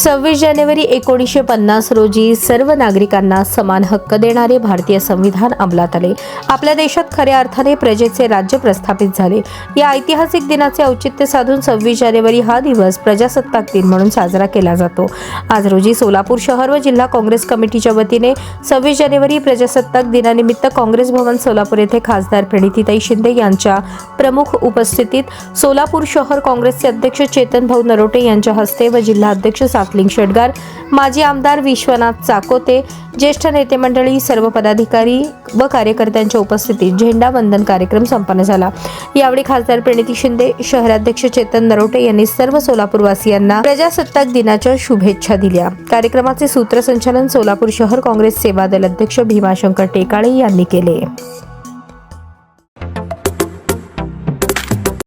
26 जानेवारी 1950 रोजी सर्व नागरिकांना समान हक्क देणारे भारतीय संविधान अंमलात आले. आपल्या देशात खऱ्या अर्थाने प्रजेचे राज्य प्रस्थापित झाले. या ऐतिहासिक दिनाचे औचित्य साधून 26 जानेवारी हा दिवस प्रजासत्ताक दिन म्हणून साजरा केला जातो. आज रोजी सोलापूर शहर व जिल्हा काँग्रेस कमिटीच्या वतीने 26 जानेवारी प्रजासत्ताक दिनानिमित्त काँग्रेस भवन सोलापूर येथे खासदार प्रणितीताई शिंदे यांच्या प्रमुख उपस्थितीत सोलापूर शहर काँग्रेसचे अध्यक्ष चेतन भाऊ नरोटे यांच्या हस्ते व जिल्हा अध्यक्ष सातलिंग शेटगार, माजी आमदार विश्वनाथ चाकोते, ज्येष्ठ नेते मंडळी, सर्व पदाधिकारी व कार्यकर्त्यांच्या उपस्थितीत झेंडावंदन कार्यक्रम संपन्न झाला. यावेळी खासदार प्रणिती शिंदे, शहराध्यक्ष चेतन नरोटे यांनी सर्व सोलापूरवासियांना प्रजासत्ताक दिनाच्या शुभेच्छा दिल्या. कार्यक्रमाचे सूत्रसंचालन सोलापूर शहर काँग्रेस सेवा दल अध्यक्ष भीमाशंकर टेकाळे यांनी केले.